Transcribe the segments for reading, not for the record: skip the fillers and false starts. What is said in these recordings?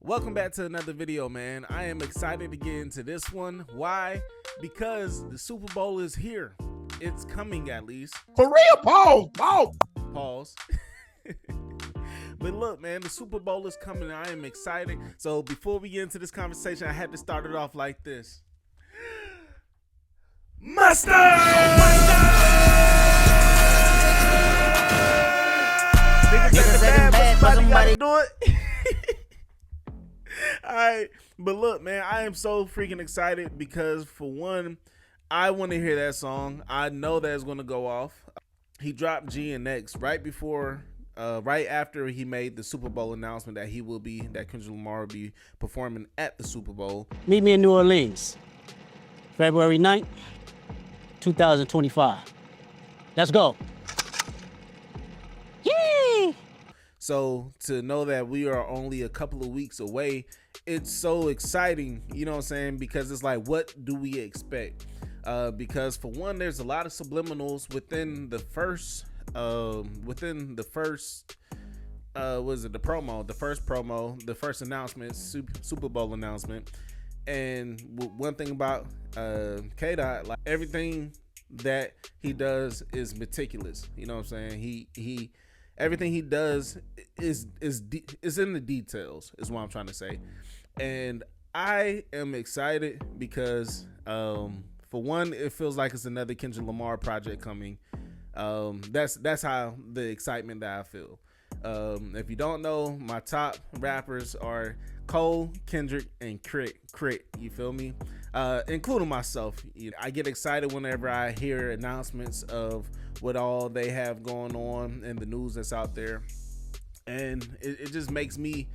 Welcome back to another video, man. I am excited to get into this one. Why? Because the Super Bowl is here. It's coming, at least. For real, pause. But look, man, the Super Bowl is coming. I am excited. So before we get into this conversation, I had to start it off like this. Mustard! Niggas bad, but somebody do it. Alright, but look, man, I am so freaking excited because for one, I want to hear that song. I know that it's going to go off. He dropped G and X right after he made the Super Bowl announcement that Kendrick Lamar will be performing at the Super Bowl. Meet me in New Orleans, February 9th, 2025. Let's go. Yay! So to know that we are only a couple of weeks away, it's so exciting, you know what I'm saying? Because it's like, what do we expect? Because for one, there's a lot of subliminals within the first the first announcement, Super Bowl announcement. And one thing about K-Dot, like everything that he does is meticulous. You know what I'm saying? He everything he does is in the details, is what I'm trying to say. And I am excited because for one, it feels like it's another Kendrick Lamar project coming. That's how the excitement that I feel. If you don't know, my top rappers are Cole, Kendrick, and Crit. You feel me? Including myself. I get excited whenever I hear announcements of what all they have going on and the news that's out there, and it just makes me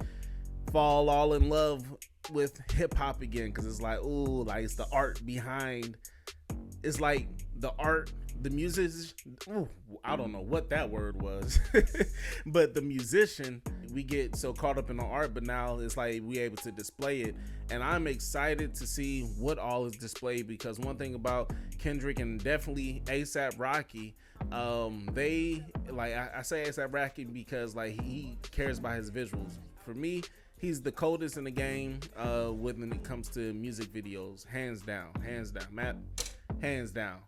fall all in love with hip hop again, because it's like, ooh, like it's the art behind. It's like the art. The music, I don't know what that word was, but the musician, we get so caught up in the art, but now it's like we able to display it. And I'm excited to see what all is displayed, because one thing about Kendrick and definitely A$AP Rocky, they like, I say A$AP Rocky because like he cares about his visuals. For me, he's the coldest in the game when it comes to music videos, hands down, Matt, hands down.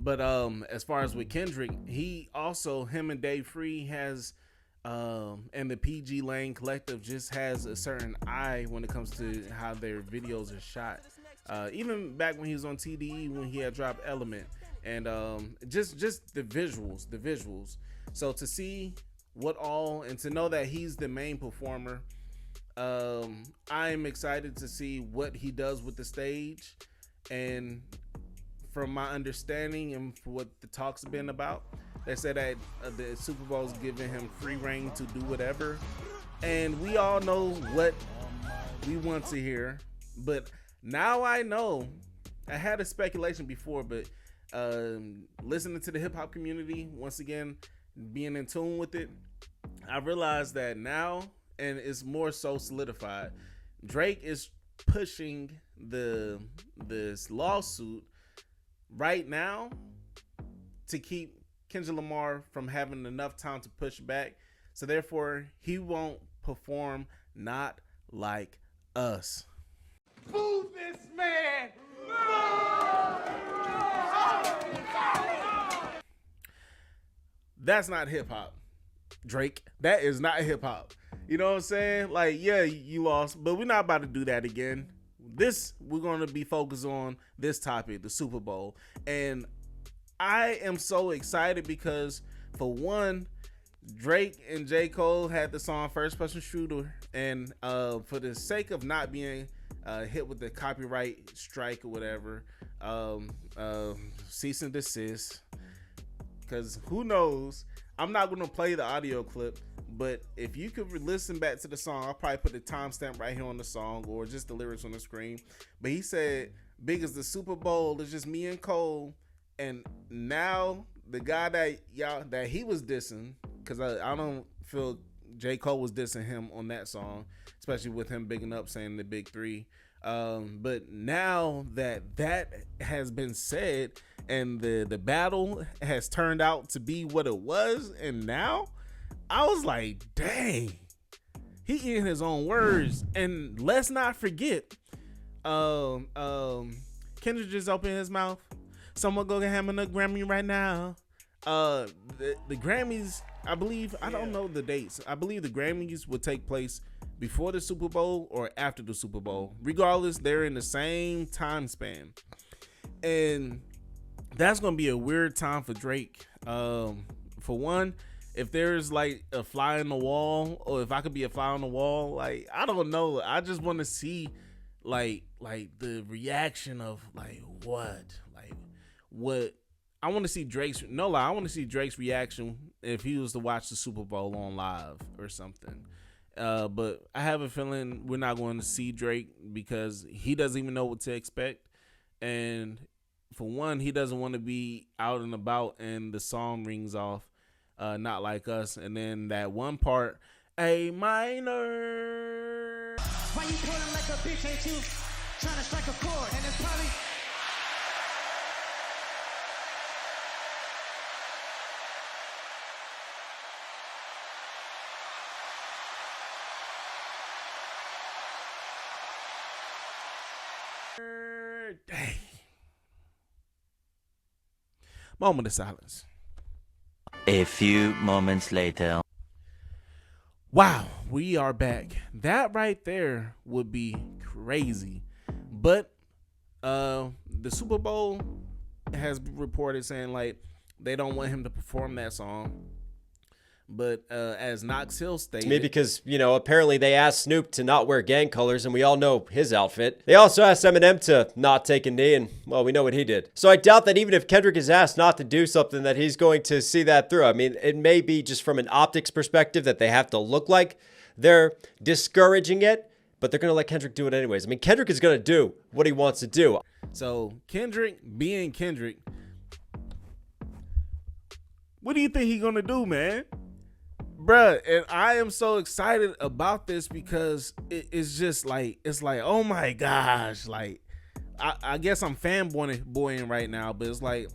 But as far as with Kendrick, him and Dave Free has and the PG Lane Collective just has a certain eye when it comes to how their videos are shot. Even back when he was on TDE, when he had dropped Element, and just the visuals. So to see what all, and to know that he's the main performer, I'm excited to see what he does with the stage. And from my understanding and for what the talks have been about, they said that the Super Bowl is giving him free reign to do whatever. And we all know what we want to hear. But now I know, I had a speculation before, but listening to the hip hop community, once again, being in tune with it, I realized that now, and it's more so solidified, Drake is pushing this lawsuit right now to keep Kendrick Lamar from having enough time to push back, so therefore he won't perform Not Like Us. Boo this man! That's not hip hop, Drake. That is not hip hop. You know what I'm saying? Like, yeah, you lost, but we're not about to do that again. We're going to be focused on this topic, the Super Bowl. And I am so excited because, for one, Drake and J. Cole had the song First Person Shooter. And for the sake of not being hit with the copyright strike or whatever, cease and desist. Because who knows? I'm not going to play the audio clip. But if you could listen back to the song, I'll probably put the timestamp right here on the song or just the lyrics on the screen. But he said, big as the Super Bowl, it's just me and Cole. And now the guy that he was dissing, because I don't feel J. Cole was dissing him on that song, especially with him bigging up saying the big three. But now that has been said and the battle has turned out to be what it was, and now I was like, dang, he eating his own words. And let's not forget, Kendrick just opened his mouth. Someone go get him a Grammy right now. The Grammys, I believe, I don't know the dates. I believe the Grammys would take place before the Super Bowl or after the Super Bowl. Regardless, they're in the same time span. And that's going to be a weird time for Drake. For one, if there's like a fly on the wall, or if I could be a fly on the wall, like, I don't know. I just want to see like the reaction of like what I want to see Drake's, no lie, I want to see Drake's reaction if he was to watch the Super Bowl on live or something. But I have a feeling we're not going to see Drake because he doesn't even know what to expect. And for one, he doesn't want to be out and about and the song rings off, Not Like Us. And then that one part, A minor. Why you pulling like a bitch, ain't you? Trying to strike a chord, and it's probably... Dang. Moment of silence. A few moments later. Wow, we are back. That right there would be crazy. But the Super Bowl has reported saying like they don't want him to perform that song. But as Knox Hill stated, to me, because, you know, apparently they asked Snoop to not wear gang colors, and we all know his outfit. They also asked Eminem to not take a knee, and, well, we know what he did. So I doubt that even if Kendrick is asked not to do something, that he's going to see that through. I mean, it may be just from an optics perspective that they have to look like they're discouraging it, but they're going to let Kendrick do it anyways. I mean, Kendrick is going to do what he wants to do. So Kendrick being Kendrick, what do you think he's going to do, man? Bruh, and I am so excited about this because it's just like, it's like, oh my gosh, like, I guess I'm fanboying right now, but it's like,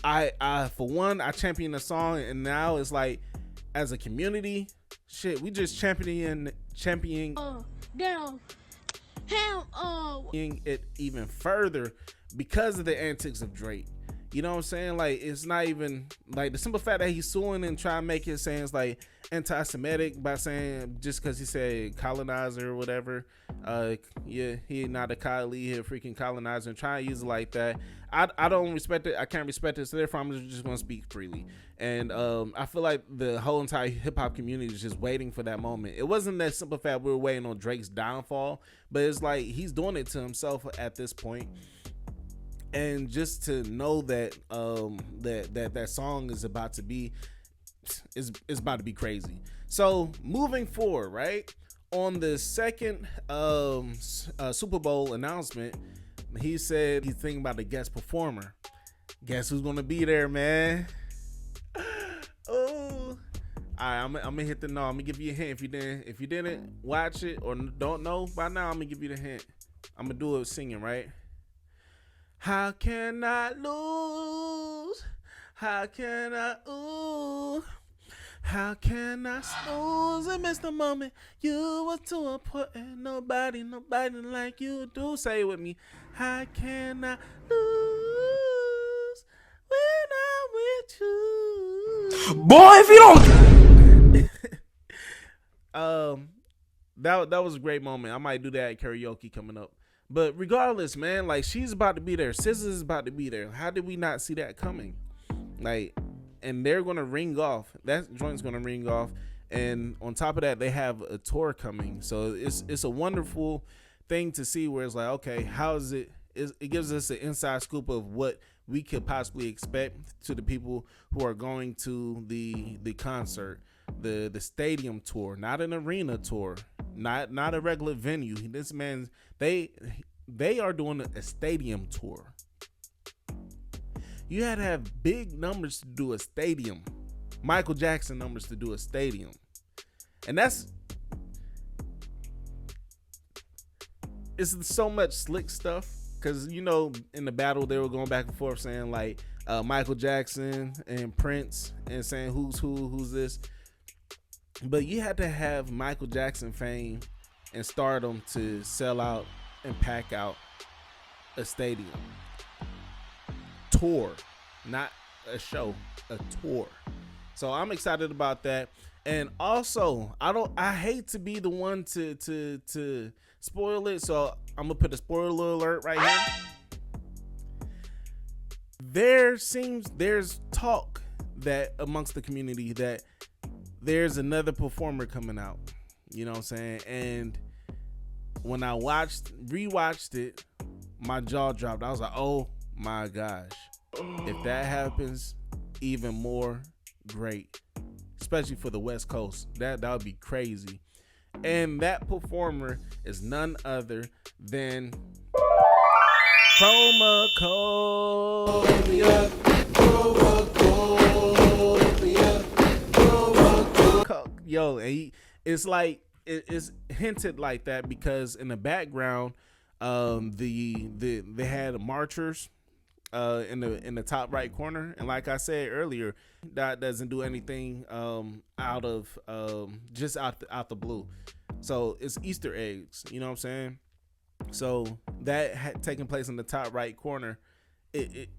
I for one, I champion the song, and now it's like, as a community, shit, we just championing it even further because of the antics of Drake. You know what I'm saying? Like, it's not even like the simple fact that he's suing and trying to make it saying it's like anti-Semitic by saying just because he said colonizer or whatever. Yeah, he not a collie, he a freaking colonizer, and trying to use it like that. I don't respect it. I can't respect it. So therefore, I'm just going to speak freely. And I feel like the whole entire hip hop community is just waiting for that moment. It wasn't that simple fact we were waiting on Drake's downfall, but it's like he's doing it to himself at this point. And just to know that that song is about to be is about to be crazy. So moving forward, right, on the second Super Bowl announcement, he said he's thinking about the guest performer. Guess who's gonna be there, man? Oh, all right, I'm gonna hit the no. I'm gonna give you a hint. If you didn't watch it or don't know by now, I'm gonna give you the hint. I'm gonna do it singing, right? How can I lose? How can I ooh? How can I snooze and miss the moment? You were too important. Nobody like you do. Say it with me. How can I lose when I'm with you? Boy, if you don't. That was a great moment. I might do that at karaoke coming up. But regardless, man, like, she's about to be there. SZA is about to be there. How did we not see that coming? Like, and they're going to ring off. That joint's going to ring off. And on top of that, they have a tour coming. So it's a wonderful thing to see where it's like, okay, how is it? It gives us an inside scoop of what we could possibly expect to the people who are going to the concert, the stadium tour, not an arena tour, not a regular venue. This man, they are doing a stadium tour. You had to have big numbers to do a stadium. Michael Jackson numbers to do a stadium. And it's so much slick stuff. Because, you know, in the battle, they were going back and forth saying, like, Michael Jackson and Prince and saying who's who, who's this. But you had to have Michael Jackson fame and stardom to sell out and pack out a stadium. Tour, not a show, a tour. So I'm excited about that. And also, I hate to be the one to spoil it, so I'm gonna put a spoiler alert right here. There's talk that amongst the community that there's another performer coming out. You know what I'm saying? And when I rewatched it, my jaw dropped. I was like, oh my gosh. If that happens, even more great. Especially for the West Coast. That would be crazy. And that performer is none other than Chroma Code. Yo, it's like it's hinted like that because in the background, they had marchers in the top right corner, and like I said earlier, that doesn't do anything out of just out the blue. So it's Easter eggs, you know what I'm saying? So that had taken place in the top right corner. It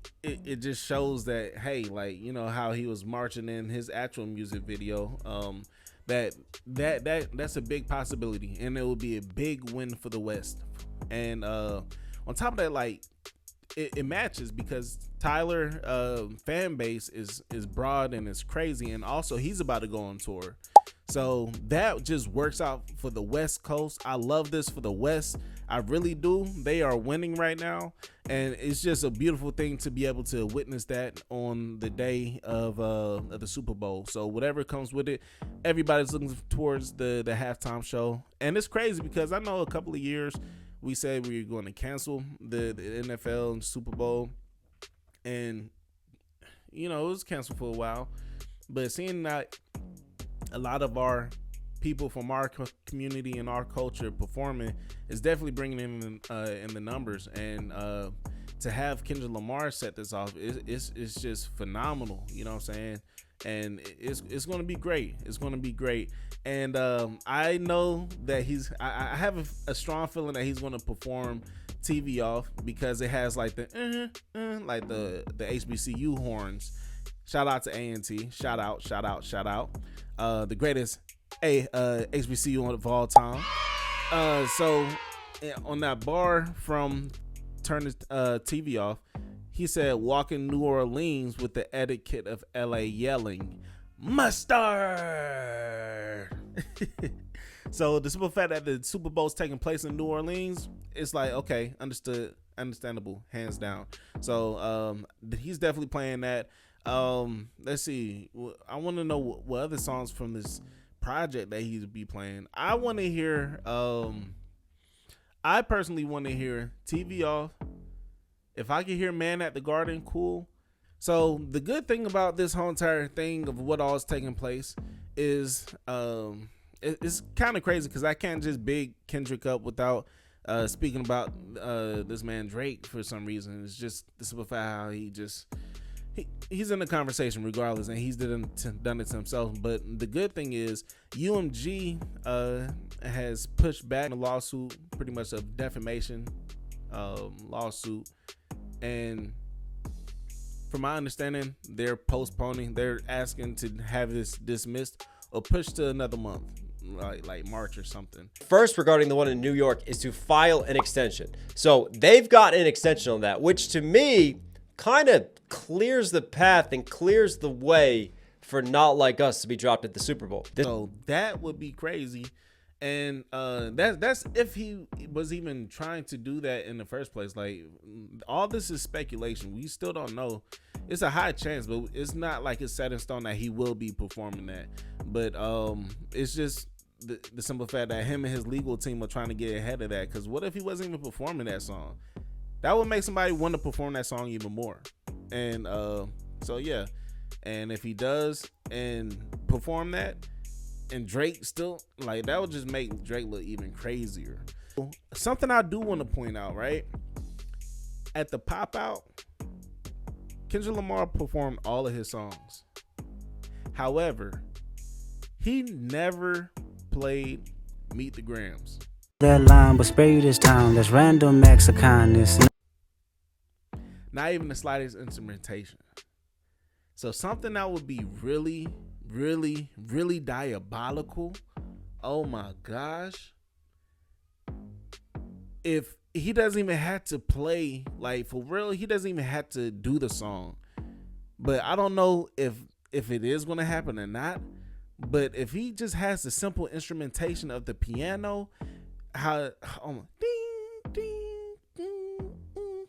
just shows that, hey, like, you know how he was marching in his actual music video. That's a big possibility, and it will be a big win for the West. And on top of that, like, it matches because Tyler fan base is broad and it's crazy, and also he's about to go on tour. So that just works out for the West Coast. I love this for the West. I really do. They are winning right now, and it's just a beautiful thing to be able to witness that on the day of the Super Bowl. So whatever comes with it, everybody's looking towards the halftime show. And it's crazy because I know a couple of years we said we were going to cancel the NFL and Super Bowl, and you know, it was canceled for a while. But seeing that a lot of our people from our community and our culture performing is definitely bringing in the numbers. And to have Kendrick Lamar set this off, it's just phenomenal. You know what I'm saying? And it's going to be great. It's going to be great. And I know that I have a strong feeling that he's going to perform TV off because it has like the like the HBCU horns. Shout out to A&T. Shout out. The greatest HBCU of all time. So on that bar from Turn the TV Off, he said, walking New Orleans with the etiquette of LA yelling, mustard. So the simple fact that the Super Bowl's taking place in New Orleans, it's like, okay, understandable, hands down. So he's definitely playing that. Let's see. I want to know what other songs from this project that he'd be playing. I want to hear. I personally want to hear TV Off. If I could hear Man at the Garden, cool. So the good thing about this whole entire thing of what all is taking place is it's kind of crazy because I can't just big Kendrick up without speaking about this man Drake for some reason. It's just the simple fact how he's in the conversation regardless, and he's done it to himself. But the good thing is UMG has pushed back the lawsuit, pretty much a defamation lawsuit, and from my understanding, they're asking to have this dismissed or pushed to another month, like March or something. First, regarding the one in New York, is to file an extension. So they've got an extension on that, which to me kind of clears the path and clears the way for Not Like Us to be dropped at the Super Bowl. So that would be crazy. And that's if he was even trying to do that in the first place. Like, all this is speculation. We still don't know. It's a high chance, but it's not like it's set in stone that he will be performing that. But it's just the simple fact that him and his legal team are trying to get ahead of that. Because what if he wasn't even performing that song? That would make somebody want to perform that song even more. And so yeah, and if he does and perform that, and Drake still, like, that would just make Drake look even crazier. Something I do want to point out, right? At the pop out, Kendrick Lamar performed all of his songs. However, he never played Meet the Grams. That line, but spare you this time. That's random acts of kindness. Not even the slightest instrumentation. So something that would be really, really, really diabolical. Oh my gosh. If he doesn't even have to play, like for real, he doesn't even have to do the song. But I don't know if it is going to happen or not. But if he just has the simple instrumentation of the piano, ding, ding, ding, ding,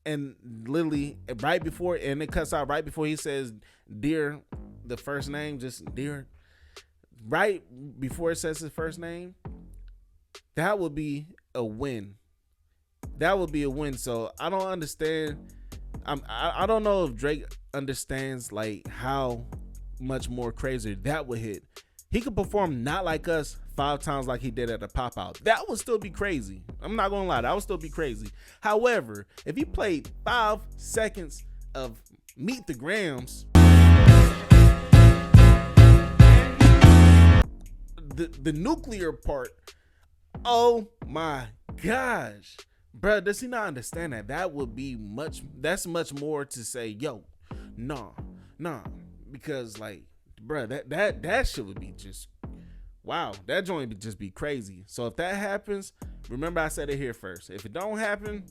and literally right before, and it cuts out right before he says dear, the first name, just dear, right before it says his first name, that would be a win. That would be a win. So I don't understand. I don't know if Drake understands like how much more crazier that would hit. He could perform Not Like Us 5 times like he did at the pop out. That would still be crazy. I'm not gonna lie, that would still be crazy. However, if he played 5 seconds of Meet the Grams, the nuclear part, oh my gosh, bruh, does he not understand that? That would be that's much more to say, yo, nah, because like, bruh, that shit would be just, wow, that joint would just be crazy. So if that happens, remember I said it here first. If it don't happen,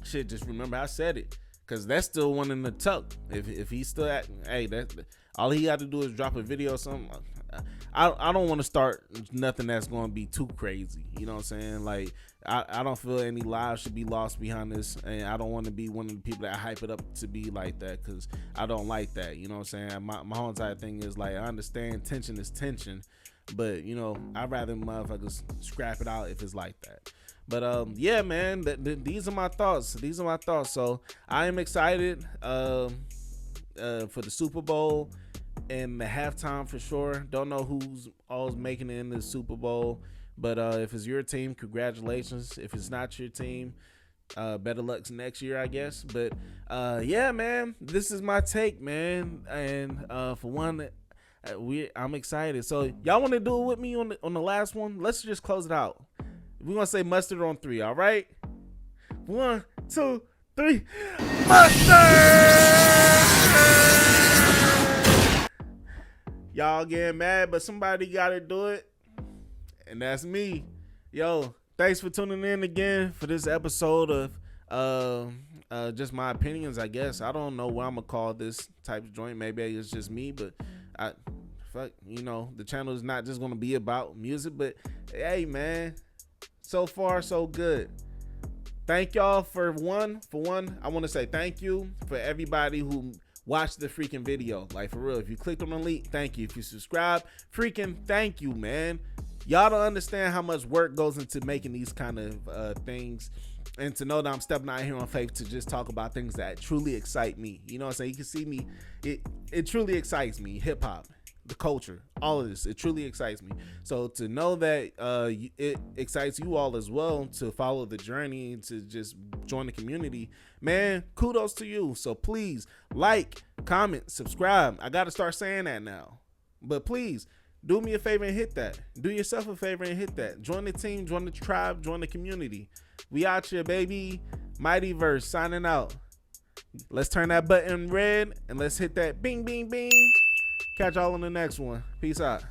shit, just remember I said it, because that's still one in the tuck. If he's still at, hey, that all he got to do is drop a video or something. I don't want to start nothing that's going to be too crazy. You know what I'm saying? Like, I don't feel any lives should be lost behind this, and I don't want to be one of the people that hype it up to be like that, because I don't like that. You know what I'm saying? My whole entire thing is like, I understand tension is tension, but you know, I'd rather motherfuckers scrap it out if it's like that. But yeah, man, these are my thoughts. So I am excited for the Super Bowl and the halftime for sure. Don't know who's always making it in the Super Bowl, but if it's your team, congratulations. If it's not your team, better luck next year, I guess. But yeah, man, this is my take, man. And for one, I'm excited. So y'all want to do it with me on the last one? Let's just close it out. We're gonna say mustard on 3. All right, 1, 2, 3, mustard. Y'all getting mad, but somebody gotta do it, and that's me. Yo, thanks for tuning in again for this episode of just my opinions, I guess. I don't know what I'm gonna call this type of joint. Maybe it's just me, but you know, the channel is not just gonna be about music. But hey, man, so far so good. Thank y'all for one. I want to say thank you for everybody who watch the freaking video. Like, for real, if you clicked on the link, thank you. If you subscribe, freaking thank you, man. Y'all don't understand how much work goes into making these kind of things, and to know that I'm stepping out here on faith to just talk about things that truly excite me. You know what I'm saying? You can see me, it truly excites me. Hip hop, the culture, all of this, it truly excites me. So to know that it excites you all as well, to follow the journey, to just join the community, man, kudos to you. So please like, comment, subscribe. I gotta start saying that now, but please do me a favor and hit that. Do yourself a favor and hit that. Join the team, join the tribe, join the community. We out here, baby. Mighty Verse signing out. Let's turn that button red and let's hit that bing, bing, bing. Catch y'all on the next one. Peace out.